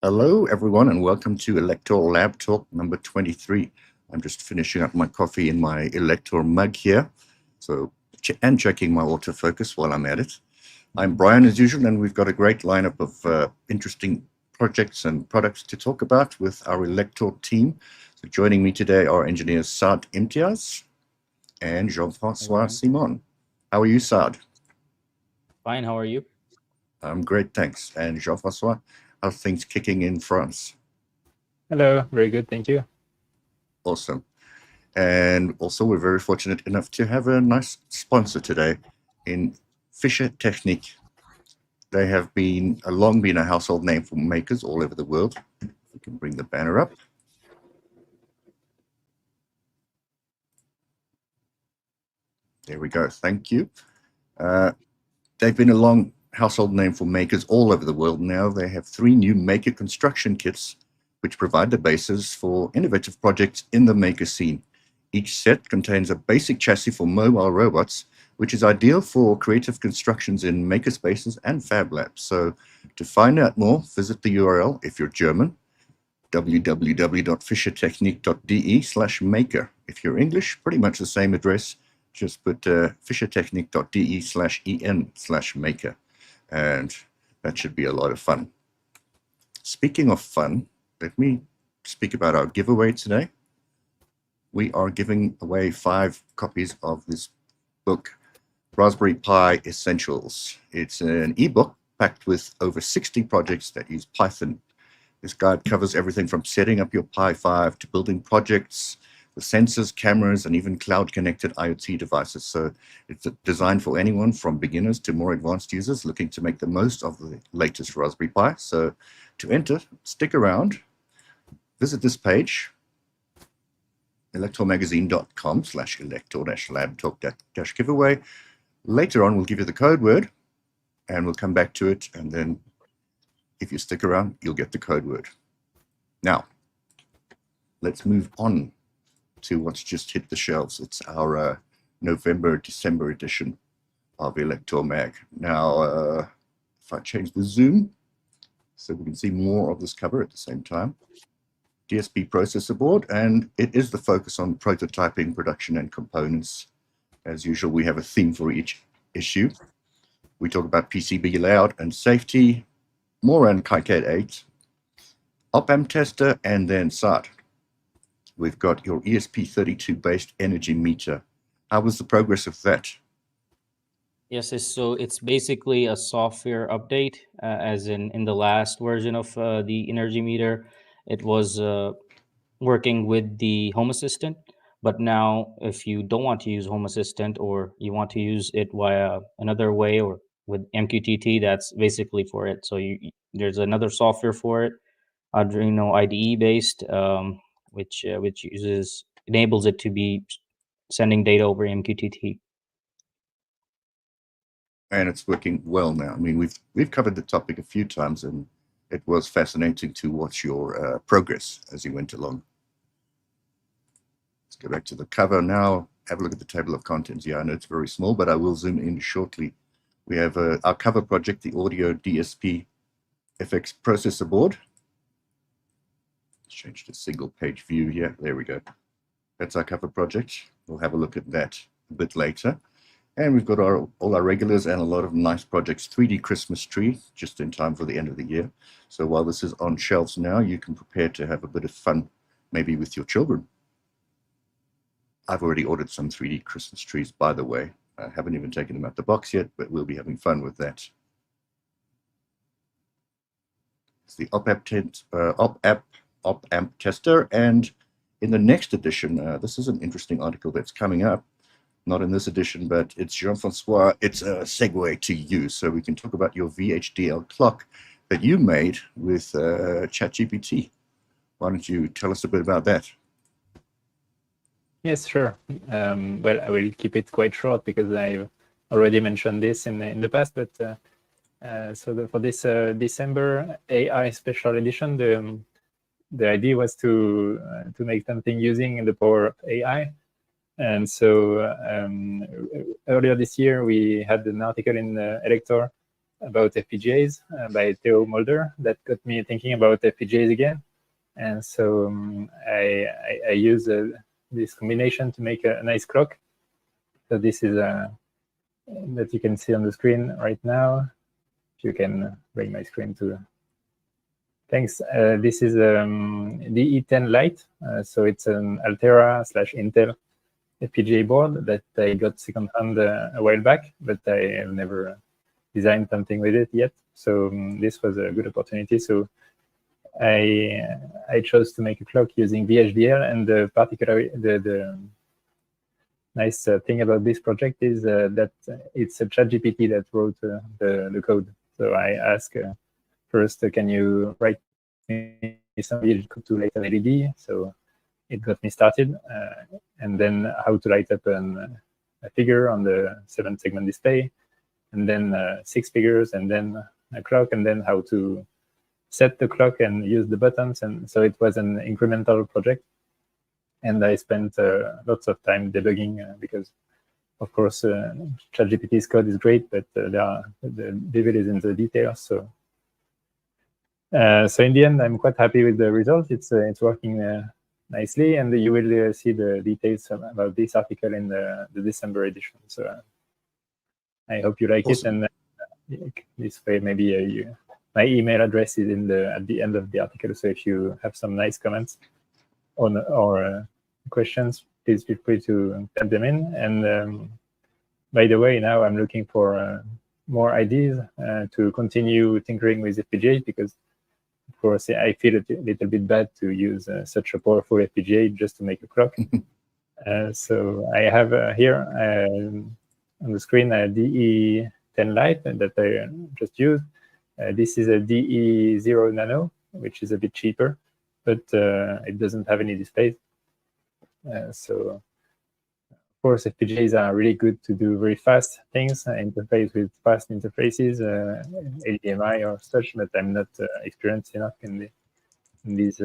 Hello, everyone, and welcome to Elektor Lab Talk number 23. I'm just finishing up my coffee in my Elektor mug here, and checking my autofocus while I'm at it. I'm Brian, as usual, and we've got a great lineup of interesting projects and products to talk about with our Elektor team. So joining me today are engineers Saad Imtiaz and Jean-Francois Simon. How are you, Saad? Fine, how are you? I'm great, thanks. And Jean-Francois, how's things kicking in France? Hello, very good, thank you. Awesome. And also, we're very fortunate enough to have a nice sponsor today in Fischer Technique. They have long been a household name for makers all over the world. We can bring the banner up. There we go. Thank you. They've been a long household name for makers all over the world now. They have 3 new maker construction kits, which provide the basis for innovative projects in the maker scene. Each set contains a basic chassis for mobile robots, which is ideal for creative constructions in makerspaces and fab labs. So to find out more, visit the URL, if you're German, www.fischertechnik.de/maker. If you're English, pretty much the same address, just put fischertechnik.de/en/maker, and that should be a lot of fun. Speaking of fun, let me speak about our giveaway today. We are giving away 5 copies of this book, Raspberry Pi Essentials. It's an ebook packed with over 60 projects that use Python. This guide covers everything from setting up your Pi 5 to building projects with sensors, cameras, and even cloud-connected IoT devices. So it's designed for anyone from beginners to more advanced users looking to make the most of the latest Raspberry Pi. So to enter, stick around, visit this page, electormagazine.com/elektor-labtalk-giveaway. Later on, we'll give you the code word, and we'll come back to it. And then if you stick around, you'll get the code word. Now, let's move on to what's just hit the shelves. It's our November-December edition of Elektor Mag. Now, if I change the zoom so we can see more of this cover at the same time. DSP processor board, and it is the focus on prototyping, production, and components. As usual, we have a theme for each issue. We talk about PCB layout and safety, more on KiCad 8, op-amp tester, and then Saad. We've got your ESP32-based energy meter. How was the progress of that? Yes, so it's basically a software update, as in the last version of the energy meter, it was working with the Home Assistant. But now, if you don't want to use Home Assistant or you want to use it via another way or with MQTT, that's basically for it. So there's another software for it, Arduino IDE based, which enables it to be sending data over MQTT. And it's working well now. I mean, we've covered the topic a few times, and it was fascinating to watch your progress as you went along. Let's go back to the cover now. Have a look at the table of contents. Yeah, I know it's very small, but I will zoom in shortly. We have our cover project, the Audio DSP FX processor board. Let's change to single page view here. There we go. That's our cover project. We'll have a look at that a bit later. And we've got all our regulars and a lot of nice projects. 3D Christmas tree, just in time for the end of the year. So while this is on shelves now, you can prepare to have a bit of fun, maybe with your children. I've already ordered some 3D Christmas trees, by the way. I haven't even taken them out the box yet, but we'll be having fun with that. It's the op-amp tester. And in the next edition, this is an interesting article that's coming up. Not in this edition, but it's Jean-Francois. It's a segue to you, so we can talk about your VHDL clock that you made with ChatGPT. Why don't you tell us a bit about that? Yes, sure. Well, I will keep it quite short because I've already mentioned this in the past. But for this December AI special edition, the idea was to make something using the power of AI. And so earlier this year, we had an article in Elektor about FPGAs by Theo Mulder that got me thinking about FPGAs again. And so I use this combination to make a nice clock. So this is that you can see on the screen right now. If you can bring my screen to. Thanks. This is the E10 Lite. So it's an Altera/Intel FPGA board that I got secondhand a while back, but I have never designed something with it yet. So this was a good opportunity. So I chose to make a clock using VHDL, and the nice thing about this project is that it's a ChatGPT that wrote the code. So I asked first, can you write me some code to light an LED? So it got me started, and then how to light up a figure on the 7-segment display, and then 6 figures, and then a clock, and then how to set the clock and use the buttons. And so it was an incremental project. And I spent lots of time debugging because, of course, ChatGPT's code is great, but the devil is in the details. So in the end, I'm quite happy with the result. It's working nicely, and you will see the details about this article in the December edition. So I hope you like Awesome. it, and this way maybe my email address is at the end of the article. So if you have some nice comments or questions, please feel free to send them in. And by the way, now I'm looking for more ideas to continue tinkering with FPGAs, because of course I feel a little bit bad to use such a powerful FPGA just to make a clock. So I have here on the screen a DE10 Lite that I just used. This is a DE0 Nano, which is a bit cheaper, but it doesn't have any displays. So, of course, FPGAs are really good to do very fast things, interface with fast interfaces, HDMI or such, but I'm not experienced enough in these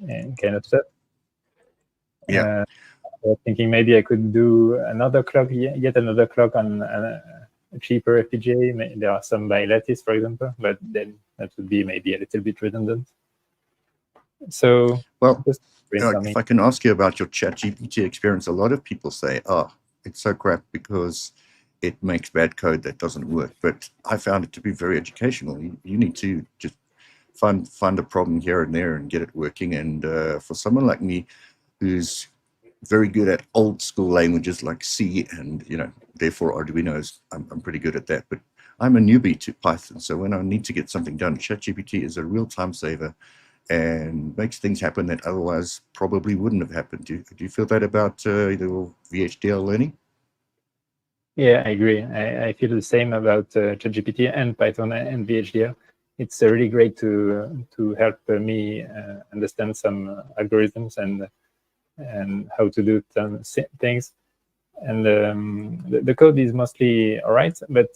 kind of stuff. Yeah. I was thinking maybe I could do another clock, yet another clock on a cheaper FPGA. There are some by Lattice, for example, but then that would be maybe a little bit redundant. So, well, if I can ask you about your ChatGPT experience, a lot of people say, "Oh, it's so crap because it makes bad code that doesn't work." But I found it to be very educational. You need to just find a problem here and there and get it working. And for someone like me, who's very good at old school languages like C, and therefore Arduinos, I'm pretty good at that. But I'm a newbie to Python, so when I need to get something done, ChatGPT is a real time saver and makes things happen that otherwise probably wouldn't have happened. Do you feel that about your VHDL learning? Yeah, I agree. I feel the same about ChatGPT and Python and VHDL. It's really great to help me understand some algorithms and how to do some things. And the code is mostly all right, but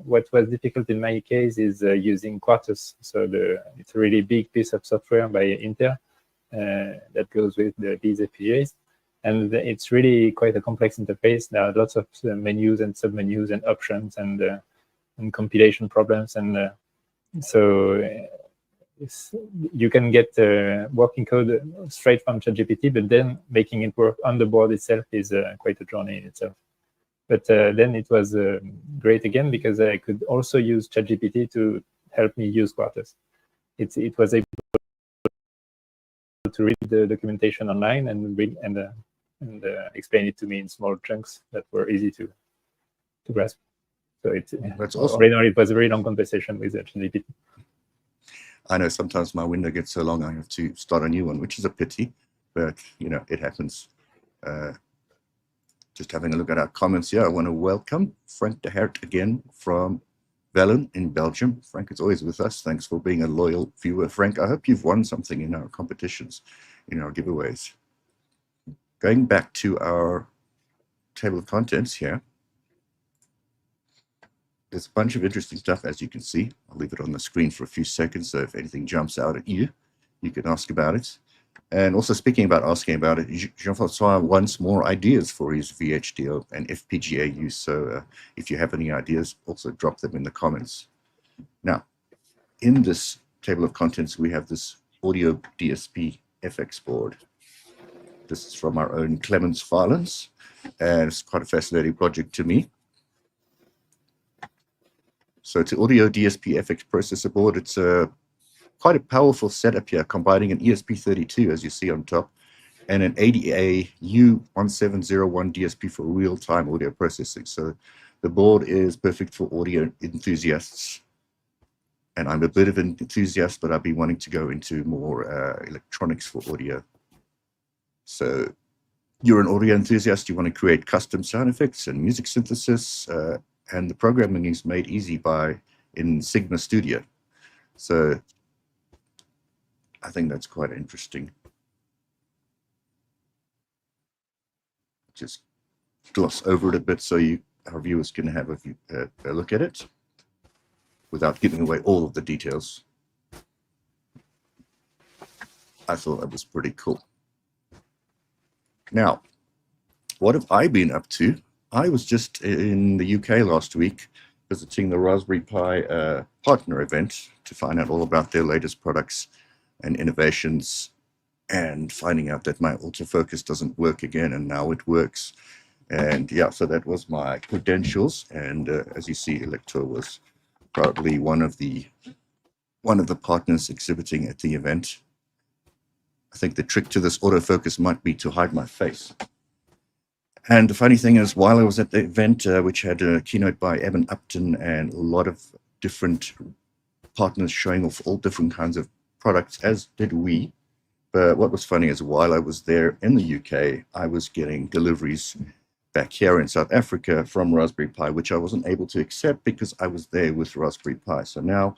what was difficult in my case is using Quartus. So it's a really big piece of software by Intel that goes with these FPGAs. And it's really quite a complex interface. There are lots of menus and submenus and options and compilation problems. And so you can get working code straight from ChatGPT, but then making it work on the board itself is quite a journey in itself. But then it was great again, because I could also use ChatGPT to help me use Quartus. It was able to read the documentation online and explain it to me in small chunks that were easy to grasp. So That's awesome. Originally it was a very long conversation with ChatGPT. I know sometimes my window gets so long I have to start a new one, which is a pity, but it happens. Just having a look at our comments here, I want to welcome Frank de Hert again from Velen in Belgium. Frank is always with us. Thanks for being a loyal viewer. Frank, I hope you've won something in our competitions, in our giveaways. Going back to our table of contents here, there's a bunch of interesting stuff, as you can see. I'll leave it on the screen for a few seconds, so if anything jumps out at you, you can ask about it. And also speaking about asking about it, Jean-Francois wants more ideas for his VHDL and FPGA use. So if you have any ideas, also drop them in the comments. Now, in this table of contents, we have this audio DSP FX board. This is from our own Clemens Filens, and it's quite a fascinating project to me. So it's an audio DSP FX processor board. It's quite a powerful setup here, combining an ESP32, as you see on top, and an ADA U1701 DSP for real-time audio processing. So the board is perfect for audio enthusiasts. And I'm a bit of an enthusiast, but I've been wanting to go into more electronics for audio. So you're an audio enthusiast, you want to create custom sound effects and music synthesis, and the programming is made easy in Sigma Studio. So I think that's quite interesting. Just gloss over it a bit so our viewers can have a look at it without giving away all of the details. I thought that was pretty cool. Now, what have I been up to? I was just in the UK last week visiting the Raspberry Pi partner event to find out all about their latest products and innovations, and finding out that my autofocus doesn't work again, and now it works. And yeah, so that was my credentials. And as you see, Elektor was proudly one of the partners exhibiting at the event. I think the trick to this autofocus might be to hide my face. And the funny thing is, while I was at the event, which had a keynote by Evan Upton and a lot of different partners showing off all different kinds of products, as did we. But what was funny is, while I was there in the UK, I was getting deliveries back here in South Africa from Raspberry Pi, which I wasn't able to accept because I was there with Raspberry Pi. So now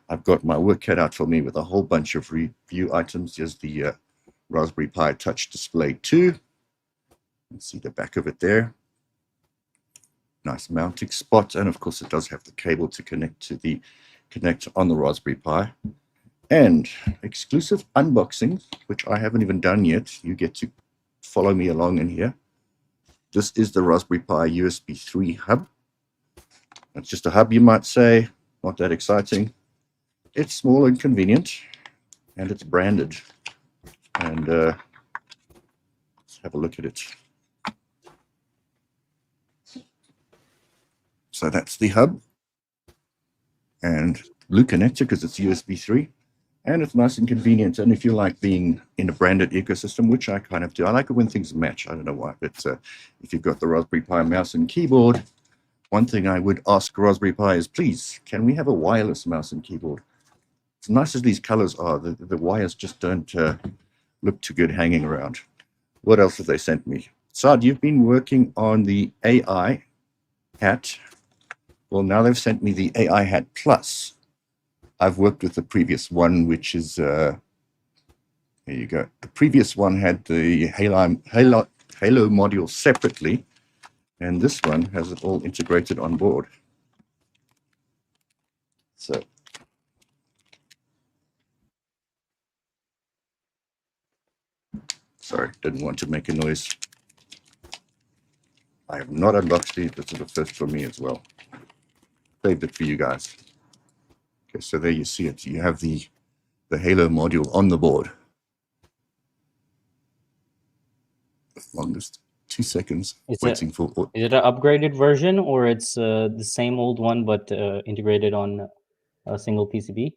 I've got my work cut out for me with a whole bunch of review items. Here's the Raspberry Pi Touch Display 2. You can see the back of it there. Nice mounting spot. And of course, it does have the cable to connect on the Raspberry Pi. And exclusive unboxing, which I haven't even done yet. You get to follow me along in here. This is the Raspberry Pi USB 3 hub. It's just a hub, you might say. Not that exciting. It's small and convenient, and it's branded. And let's have a look at it. So that's the hub. And blue connector because it's USB 3. And it's nice and convenient. And if you like being in a branded ecosystem, which I kind of do, I like it when things match. I don't know why, but if you've got the Raspberry Pi mouse and keyboard, one thing I would ask Raspberry Pi is, please, can we have a wireless mouse and keyboard? As nice as these colors are, the wires just don't look too good hanging around. What else have they sent me? Saad, you've been working on the AI hat. Well, now they've sent me the AI hat Plus. I've worked with the previous one, which is, here you go. The previous one had the Halo module separately, and this one has it all integrated on board. So, sorry, didn't want to make a noise. I have not unboxed it. This is the first for me as well. Saved it for you guys. Okay, so there you see it. You have the Halo module on the board. Longest 2 seconds waiting for. Is it an upgraded version, or it's the same old one but integrated on a single PCB?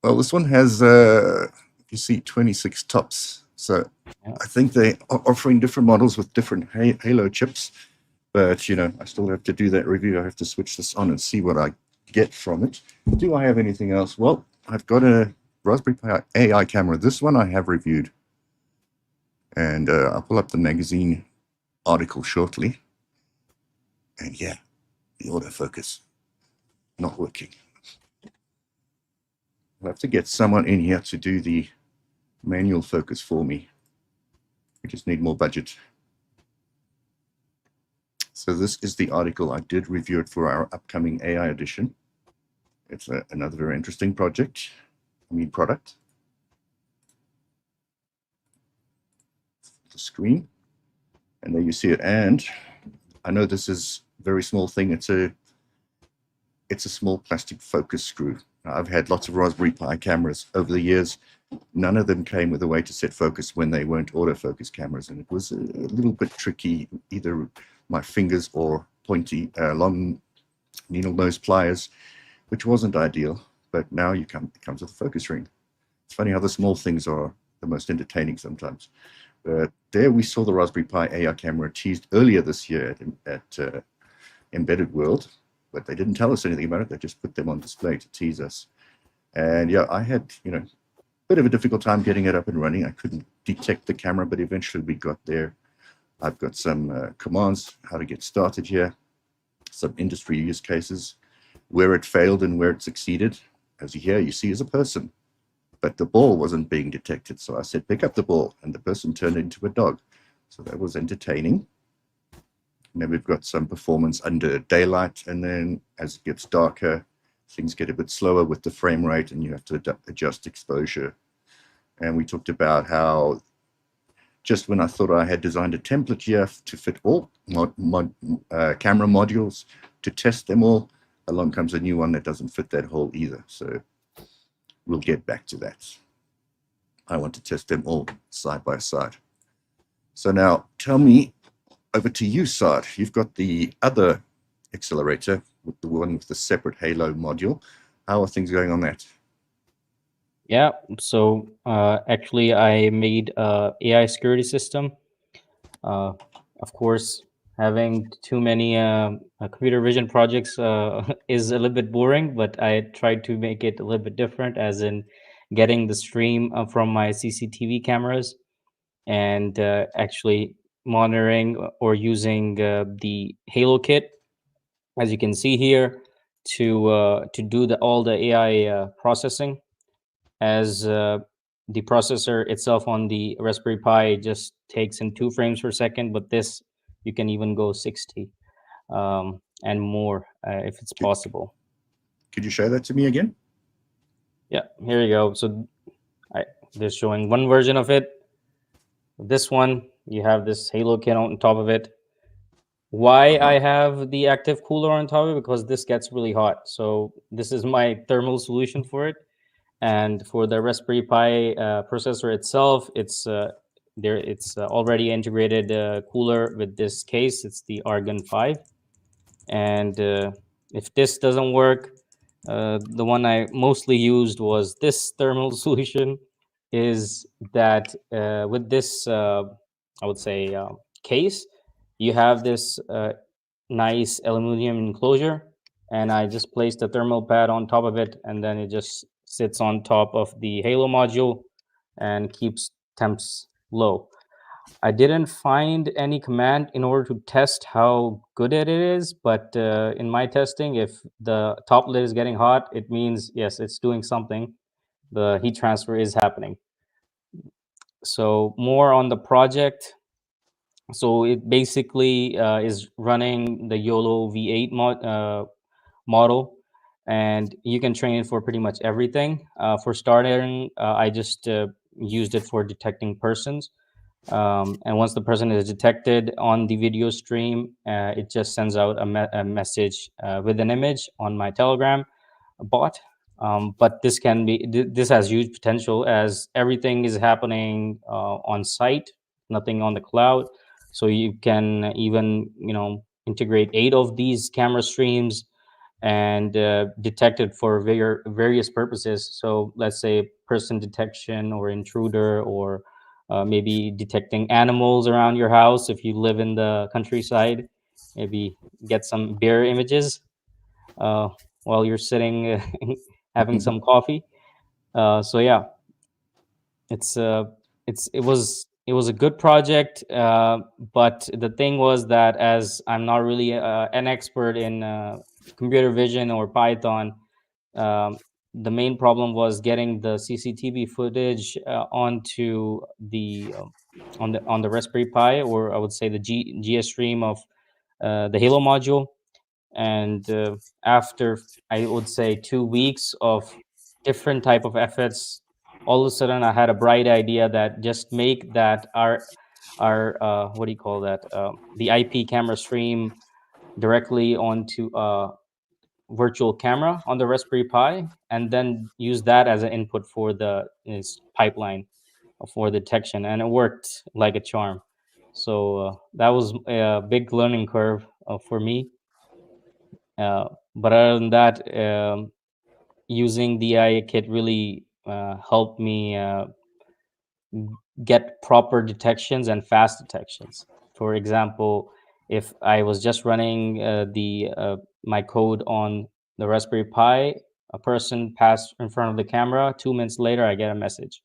Well, this one has, you see, 26 tops. So yeah. I think they are offering different models with different Halo chips. But, you know, I still have to do that review. I have to switch this on and see what I get from it. Do I have anything else? Well, I've got a Raspberry Pi AI camera. This one I have reviewed. And I'll pull up the magazine article shortly. And yeah, the autofocus not working. I'll have to get someone in here to do the manual focus for me. We just need more budget. So this is the article. I did review it for our upcoming AI edition. It's another very interesting product. the screen. And there you see it. And I know this is a very small thing. It's a small plastic focus screw. Now, I've had lots of Raspberry Pi cameras over the years. None of them came with a way to set focus when they weren't autofocus cameras. And it was a little bit tricky, either my fingers or pointy, long needle nose pliers, which wasn't ideal. But now it comes with a focus ring. It's funny how the small things are the most entertaining sometimes. But there we saw the Raspberry Pi AI camera teased earlier this year at Embedded World, but they didn't tell us anything about it. They just put them on display to tease us. And yeah, I had, a bit of a difficult time getting it up and running. I couldn't detect the camera, but eventually we got there. I've got some commands, how to get started here, some industry use cases, where it failed and where it succeeded. As you see is a person, but the ball wasn't being detected. So I said, pick up the ball, and the person turned into a dog. So that was entertaining. And then we've got some performance under daylight, and then as it gets darker, things get a bit slower with the frame rate, and you have to adjust exposure. And we talked about how just when I thought I had designed a template here to fit all camera modules, to test them all, along comes a new one that doesn't fit that hole either. So we'll get back to that. I want to test them all side by side. So now tell me, over to you, Saad. You've got the other accelerator, with the one with the separate Halo module. How are things going on that? Yeah, so actually I made a AI security system. Of course, having too many computer vision projects is a little bit boring, but I tried to make it a little bit different, as in getting the stream from my CCTV cameras and actually monitoring or using the Halo kit, as you can see here, to do all the AI processing, as the processor itself on the Raspberry Pi just takes in 2 frames per second, but this you can even go 60 and more if it's possible. Could you show that to me again? Yeah, here you go. So they're showing one version of it. This one, you have this Halo kit on top of it. Why I have the active cooler on top of it? Because this gets really hot. So this is my thermal solution for it. And for the Raspberry Pi processor itself, it's already integrated cooler with this case. It's the Argon 5. And if this doesn't work, the one I mostly used was this thermal solution. Is that with this, I would say, case, you have this nice aluminum enclosure, and I just placed a thermal pad on top of it, and then it just sits on top of the Halo module and keeps temps low. I didn't find any command in order to test how good it is, but in my testing, if the top lid is getting hot, it means, yes, it's doing something. The heat transfer is happening. So more on the project. So it basically is running the YOLO V8 model, and you can train it for pretty much everything. For starting, I just used it for detecting persons. And once the person is detected on the video stream, it just sends out a message with an image on my Telegram bot. But this this has huge potential, as everything is happening on site, nothing on the cloud. So you can even integrate 8 of these camera streams and detect it for various purposes. So let's say person detection or intruder, or maybe detecting animals around your house if you live in the countryside. Maybe get some bear images while you're sitting having some coffee. So yeah, it was a good project, but the thing was that, as I'm not really an expert in computer vision or Python, the main problem was getting the CCTV footage onto the on the Raspberry Pi, or I would say the GS stream of the Halo module. And after, I would say, 2 weeks of different type of efforts, all of a sudden I had a bright idea that just make that our our what do you call that? The IP camera stream directly onto a virtual camera on the Raspberry Pi, and then use that as an input for the pipeline for detection, and it worked like a charm. So that was a big learning curve for me. But other than that, using the AI kit really helped me get proper detections and fast detections. For example, if I was just running my code on the Raspberry Pi, a person passed in front of the camera. 2 minutes later, I get a message.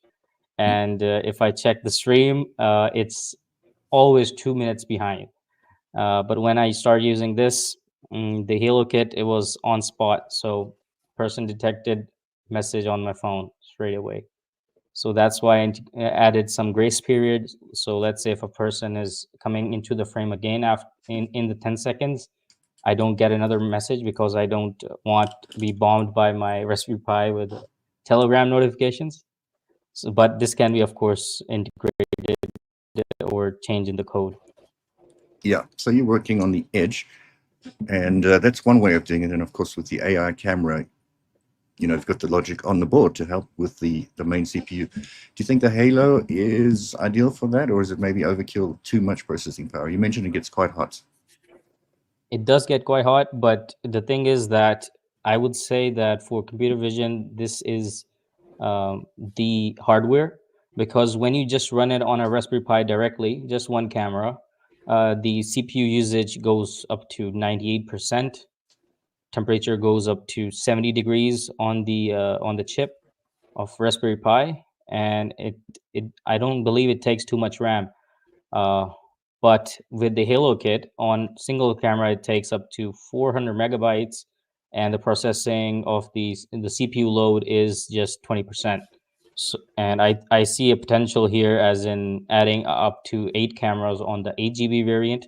And if I check the stream, it's always 2 minutes behind. But when I started using this, the Halo kit, it was on spot. So person detected message on my phone straight away. So that's why I added some grace period. So let's say if a person is coming into the frame again after in the 10 seconds, I don't get another message because I don't want to be bombed by my Raspberry Pi with Telegram notifications. So, but this can be, of course, integrated or changed in the code. Yeah, so you're working on the edge, and that's one way of doing it. And of course, with the AI camera, you've got the logic on the board to help with the main CPU. Do you think the Halo is ideal for that, or is it maybe overkill, too much processing power? You mentioned it gets quite hot. It does get quite hot, but the thing is that I would say that for computer vision, this is the hardware, because when you just run it on a Raspberry Pi directly, just one camera, the CPU usage goes up to 98%. Temperature goes up to 70 degrees on the chip of Raspberry Pi, and I don't believe it takes too much RAM. But with the Halo kit on single camera, it takes up to 400 megabytes, and the processing of the CPU load is just 20%. So, and I see a potential here as in adding up to 8 cameras on the 8 GB variant,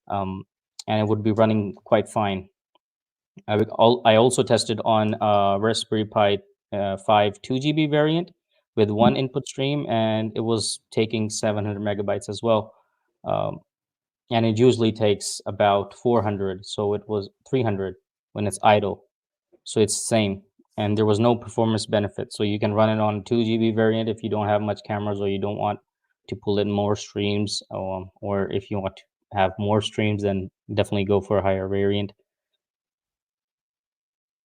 and it would be running quite fine. I also tested on Raspberry Pi 5 2 GB variant with one input stream, and it was taking 700 megabytes as well. And it usually takes about 400, so it was 300 when it's idle. So it's the same, and there was no performance benefit. So you can run it on 2 GB variant if you don't have much cameras, or you don't want to pull in more streams, or if you want to have more streams, then definitely go for a higher variant.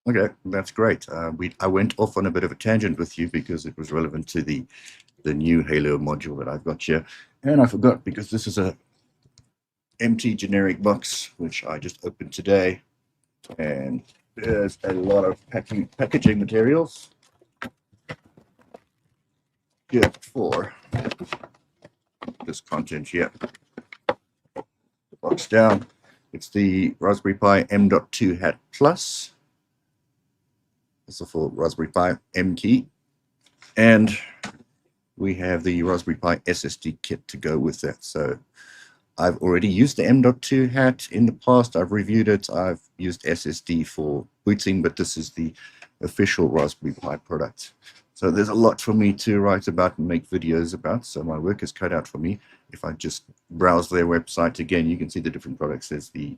Okay, that's great. I went off on a bit of a tangent with you because it was relevant to the new Halo module that I've got here, and I forgot because this is a empty generic box which I just opened today, and there's a lot of packaging materials here for this content here. The box down. It's the Raspberry Pi M.2 Hat Plus. Also for Raspberry Pi M key, and we have the Raspberry Pi SSD kit to go with that. So I've already used the M.2 hat in the past. I've reviewed it. I've used SSD for booting, but this is the official Raspberry Pi product. So there's a lot for me to write about and make videos about. So my work is cut out for me. If I just browse their website again, you can see the different products. There's the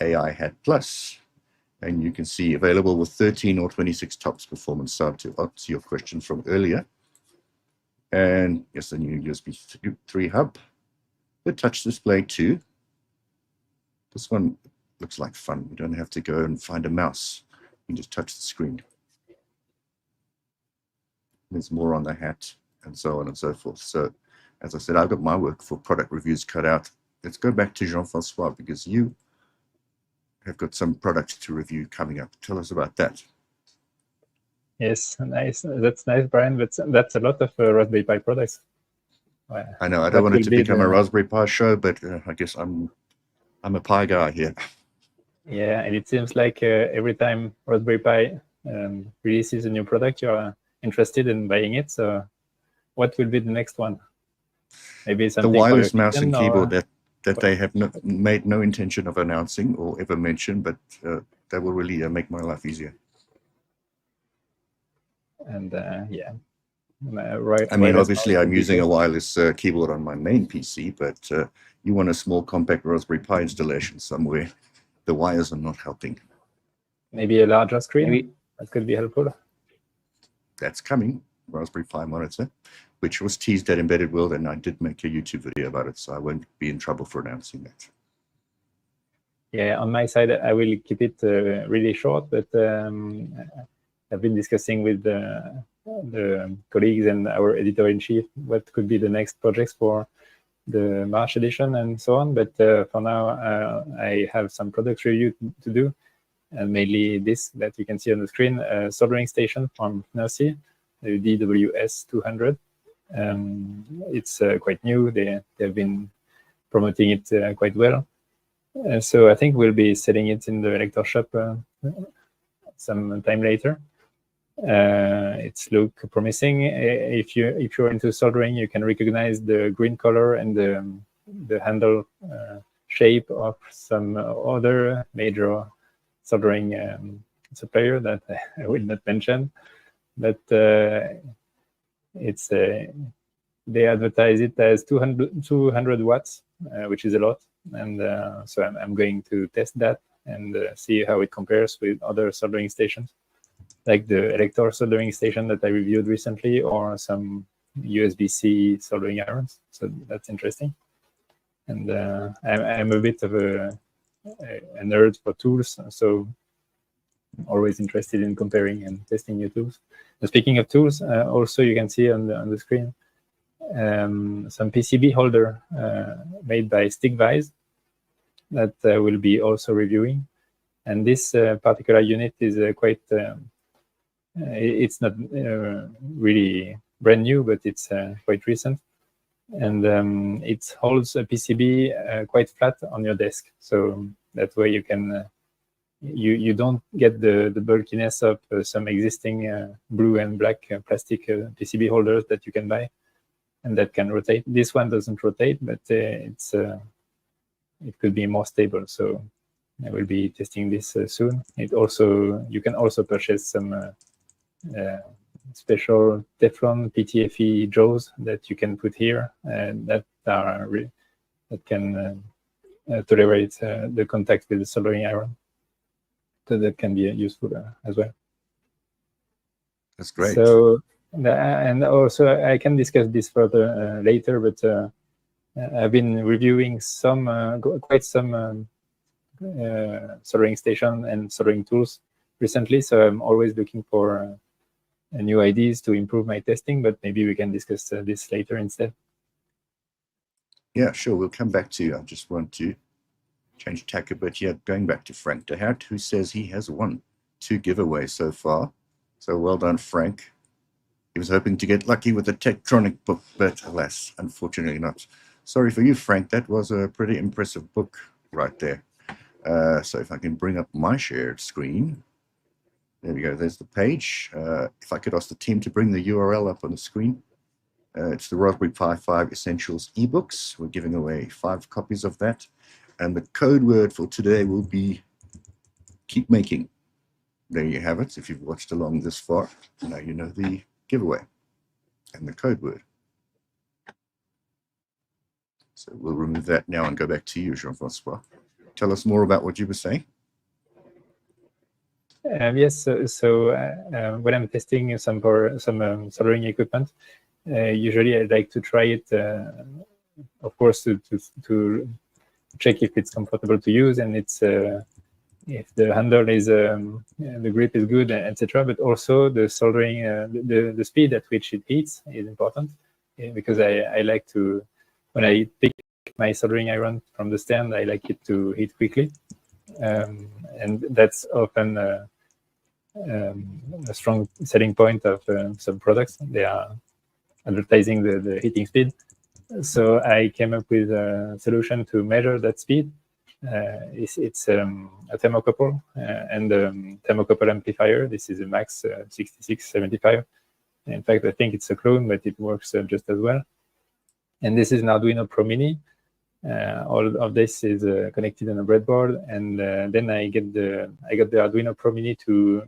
AI Hat Plus, and you can see available with 13 or 26 TOPS performance. So to answer your question from earlier, and yes, the new USB 3 hub, the touch display too. This one looks like fun. You don't have to go and find a mouse. You just touch the screen. There's more on the hat, and so on and so forth. So as I said, I've got my work for product reviews cut out. Let's go back to Jean-Francois, because you have got some products to review coming up. Tell us about that. Yes, nice. That's nice, Brian. That's a lot of Raspberry Pi products. I know. I don't want it to become a Raspberry Pi show, but I guess I'm a Pi guy here. Yeah, and it seems like every time Raspberry Pi releases a new product, you are interested in buying it. So, what will be the next one? Maybe something the wireless mouse and or... keyboard that they have made no intention of announcing or ever mention, but that will really make my life easier. And yeah, Right. I mean, obviously, I'm using a wireless keyboard on my main PC, but you want a small, compact Raspberry Pi installation somewhere. The wires are not helping. Maybe a larger screen. Maybe. That could be helpful. That's coming. Raspberry Pi monitor, which was teased at Embedded World, and I did make a YouTube video about it, so I won't be in trouble for announcing that. Yeah, on my side, I will keep it really short, but I've been discussing with the colleagues and our editor-in-chief what could be the next projects for the March edition and so on. But for now, I have some product review to do, and mainly this that you can see on the screen, a soldering station from NERSI, the DWS 200. It's quite new. They've been promoting it quite well. So I think we'll be selling it in the Elektor shop some time later. It's look promising. If you're into soldering, you can recognize the green color and the handle shape of some other major soldering supplier that I will not mention. But it's they advertise it as 200 watts, which is a lot. And so I'm going to test that and see how it compares with other soldering stations, like the Elektor soldering station that I reviewed recently, or some USB-C soldering irons. So that's interesting. And I'm a bit of a nerd for tools, so always interested in comparing and testing new tools. And speaking of tools, also you can see on the screen some PCB holder made by Stickvise that will be also reviewing. And this particular unit is quite, it's not really brand new, but it's quite recent. And it holds a PCB quite flat on your desk. So that way you can, you don't get the bulkiness of some existing blue and black plastic PCB holders that you can buy and that can rotate. This one doesn't rotate, but it could be more stable. So I will be testing this soon. It also, you can also purchase some special Teflon PTFE jaws that you can put here that are that can tolerate the contact with the soldering iron. So that can be useful as well. That's great. So and also I can discuss this further later, but I've been reviewing some quite some soldering station and soldering tools recently. So I'm always looking for new ideas to improve my testing, but maybe we can discuss this later instead. Yeah, sure. We'll come back to you. I just want to change tack a bit. Yeah, going back to Frank de Hart, who says he has won 2 giveaways so far. So well done, Frank. He was hoping to get lucky with the Tektronic book, but alas, unfortunately not. Sorry for you, Frank. That was a pretty impressive book right there. So if I can bring up my shared screen. There we go. There's the page. If I could ask the team to bring the URL up on the screen. It's the Raspberry Pi 5 Essentials ebooks. We're giving away 5 copies of that. And the code word for today will be keep making. There you have it. If you've watched along this far, now you know the giveaway and the code word. So we'll remove that now and go back to you, Jean-Francois. Tell us more about what you were saying. Yes, so when I'm testing some soldering equipment, usually I like to try it, of course, to check if it's comfortable to use and it's if the handle is the grip is good, etc. But also the soldering, the speed at which it heats is important, because I like to, when I pick my soldering iron from the stand, I like it to heat quickly, and that's often a strong selling point of some products. They are advertising the heating speed. So I came up with a solution to measure that speed. It's a thermocouple and a thermocouple amplifier. This is a Max 6675. In fact, I think it's a clone, but it works just as well. And this is an Arduino Pro Mini. All of this is connected on a breadboard, and then I got the Arduino Pro Mini to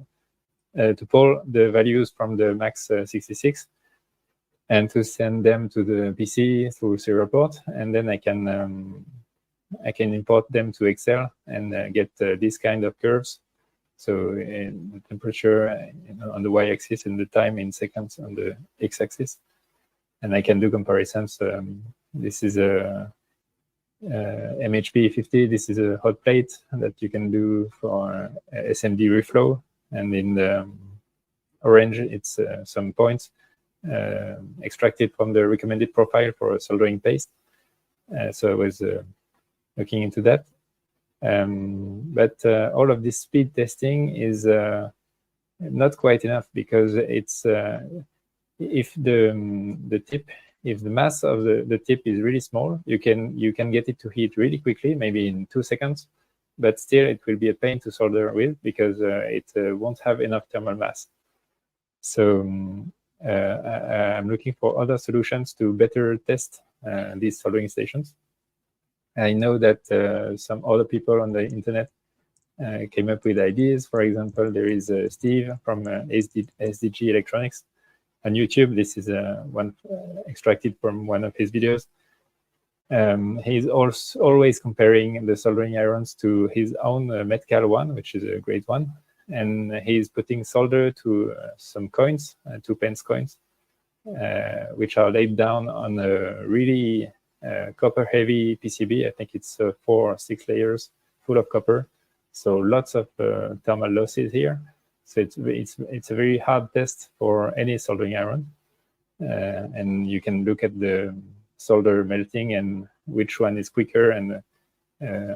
pull the values from the Max 66 and to send them to the PC through serial port, and then I can import them to Excel and get this kind of curves. So the temperature on the y-axis and the time in seconds on the x-axis, and I can do comparisons. This is a MHP50. This is a hot plate that you can do for SMD reflow, and in the orange, it's some points extracted from the recommended profile for a soldering paste. So I was looking into that. But all of this speed testing is not quite enough, because it's if the mass of the tip is really small, you can get it to heat really quickly, maybe in 2 seconds, but still it will be a pain to solder with, because it won't have enough thermal mass. So I'm looking for other solutions to better test these soldering stations. I know that some other people on the internet came up with ideas. For example, there is Steve from SDG Electronics on YouTube. This is one extracted from one of his videos. He's also always comparing the soldering irons to his own Metcal one, which is a great one. And he's putting solder to some coins, 2 pence coins, which are laid down on a really copper-heavy PCB. I think it's 4 or 6 layers full of copper. So lots of thermal losses here. So it's a very hard test for any soldering iron. And you can look at the solder melting and which one is quicker, and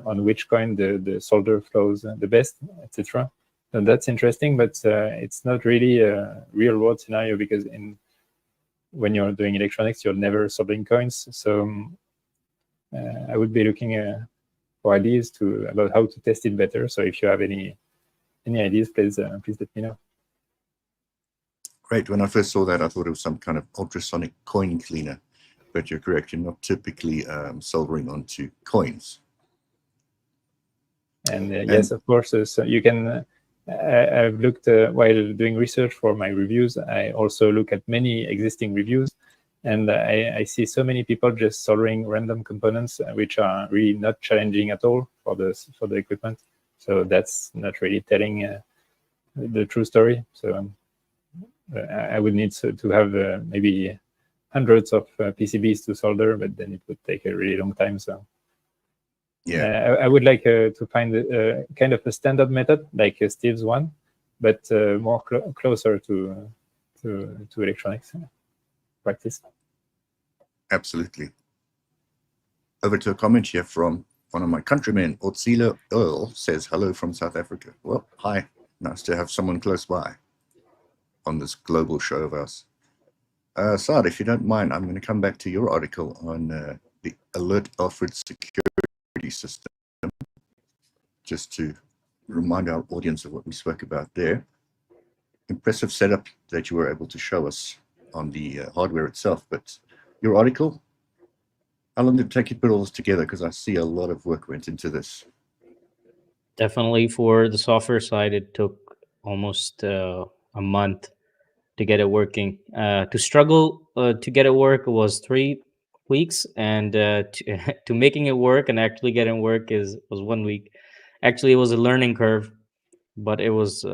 on which coin the solder flows the best, etc. So that's interesting, but it's not really a real-world scenario, because when you're doing electronics, you're never soldering coins. So I would be looking for ideas about how to test it better. So if you have any ideas, please let me know. Great. When I first saw that, I thought it was some kind of ultrasonic coin cleaner, but you're correct. You're not typically soldering onto coins. And yes, of course. So you can. I've looked while doing research for my reviews. I also look at many existing reviews, and I see so many people just soldering random components, which are really not challenging at all for the equipment. So that's not really telling the true story. So I would need to have maybe hundreds of PCBs to solder, but then it would take a really long time. So yeah, I would like to find kind of a standard method like Steve's one, but more closer to electronics practice. Absolutely. Over to a comment here from one of my countrymen, Otsila Earl, says hello from South Africa. Well, hi. Nice to have someone close by on this global show of ours. Saad, if you don't mind, I'm going to come back to your article on the Alert Alfred security system, just to remind our audience of what we spoke about there. Impressive setup that you were able to show us on the hardware itself, but your article, how long did it take you to put all this together? Because I see a lot of work went into this. Definitely for the software side, it took almost a month to get it working. To struggle to get it work was 3 weeks, and to making it work and actually getting work was 1 week. Actually, it was a learning curve, but it was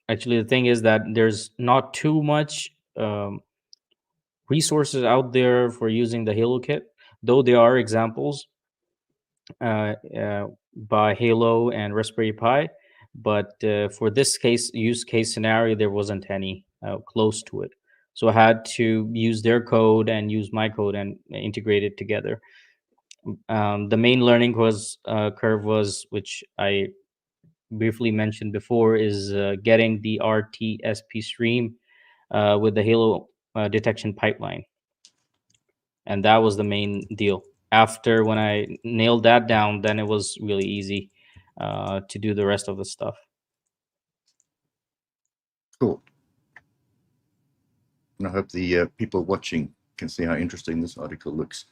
actually, the thing is that there's not too much resources out there for using the Halo kit, though there are examples by Halo and Raspberry Pi, but for this use case scenario, there wasn't any close to it. So I had to use their code and use my code and integrate it together. The main learning curve was, which I briefly mentioned before, is getting the RTSP stream with the Halo detection pipeline. And that was the main deal. After, when I nailed that down, then it was really easy to do the rest of the stuff. Cool. And I hope the people watching can see how interesting this article looks.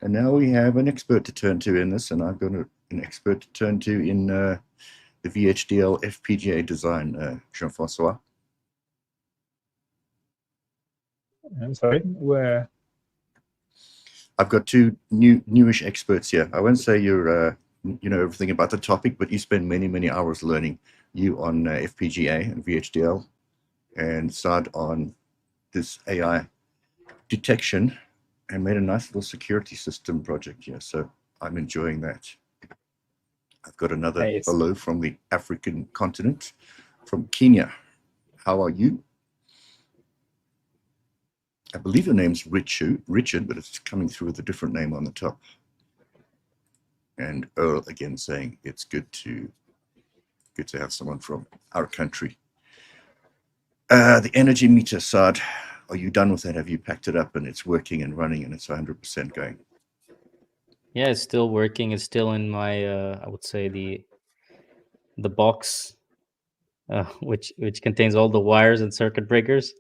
And now we have an expert to turn to in this, and I've got an expert to turn to in the VHDL FPGA design, Jean-Francois. I'm sorry, where? I've got two newish experts here. I won't say you're you know everything about the topic, but you spend many hours learning. You on FPGA and VHDL, and Saad on this AI detection, and made a nice little security system project here. So I'm enjoying that. I've got another Nice. fellow from the African continent, from Kenya. How are you? I believe your name's Richard, but it's coming through with a different name on the top. And Earl again saying it's good to have someone from our country. The energy meter, Saad, are you done with that? Have you packed it up and it's working and running and it's 100% going? Yeah, it's still working. It's still in my I would say the box, which contains all the wires and circuit breakers.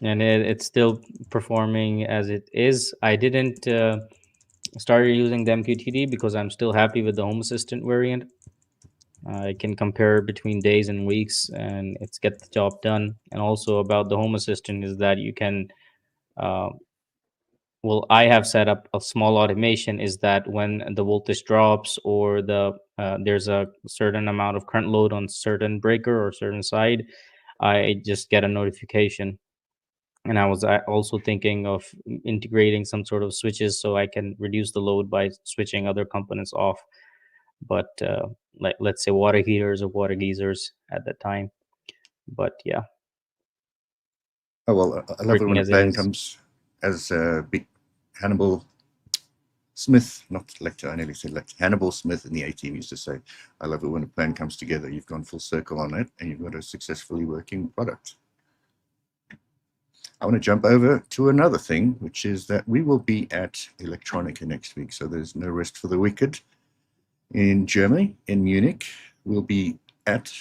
And it's still performing as it is. I didn't start using the MQTT because I'm still happy with the Home Assistant variant. I can compare between days and weeks, and it's get the job done. And also about the Home Assistant is that you can, well, I have set up a small automation. Is that when the voltage drops or there's a certain amount of current load on certain breaker or certain side, I just get a notification. And I was also thinking of integrating some sort of switches so I can reduce the load by switching other components off. But like, let's say water heaters or water geysers at that time. But yeah. Oh, well, I love it when a Working as it plan is. comes as big Hannibal Smith, not Lecter, I nearly said Lecter. Hannibal Smith in the A-Team used to say, I love it when a plan comes together. You've gone full circle on it and you've got a successfully working product. I want to jump over to another thing, which is that we will be at Electronica next week. So there's no rest for the wicked. In Germany, in Munich, we'll be at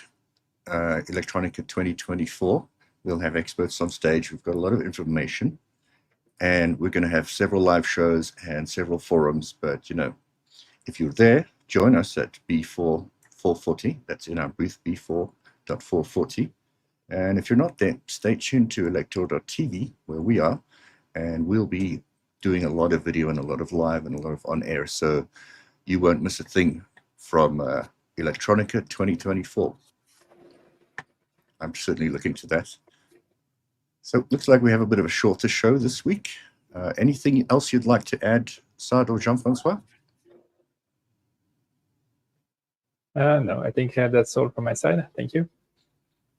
Electronica 2024. We'll have experts on stage. We've got a lot of information. And we're going to have several live shows and several forums. But, you know, if you're there, join us at B4 440. That's in our booth, B4.440. And if you're not there, stay tuned to Elektor.tv, where we are. And we'll be doing a lot of video and a lot of live and a lot of on-air. So you won't miss a thing from Electronica 2024. I'm certainly looking to that. So it looks like we have a bit of a shorter show this week. Anything else you'd like to add, Saad or Jean-Francois? No, I think that's all from my side. Thank you.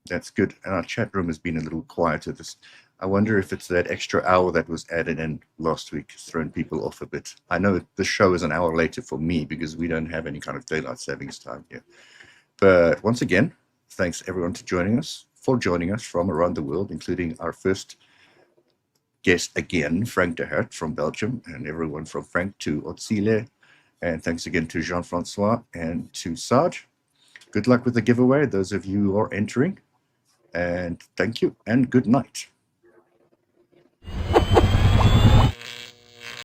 That's good. And our chat room has been a little quieter. I wonder if it's that extra hour that was added in last week, thrown people off a bit. I know the show is an hour later for me because we don't have any kind of daylight savings time here. But once again, thanks everyone for joining us from around the world, including our first guest again, Frank de Hert from Belgium, and everyone from Frank to Otsile. And thanks again to Jean-Francois and to Saad. Good luck with the giveaway, those of you who are entering. And thank you and good night.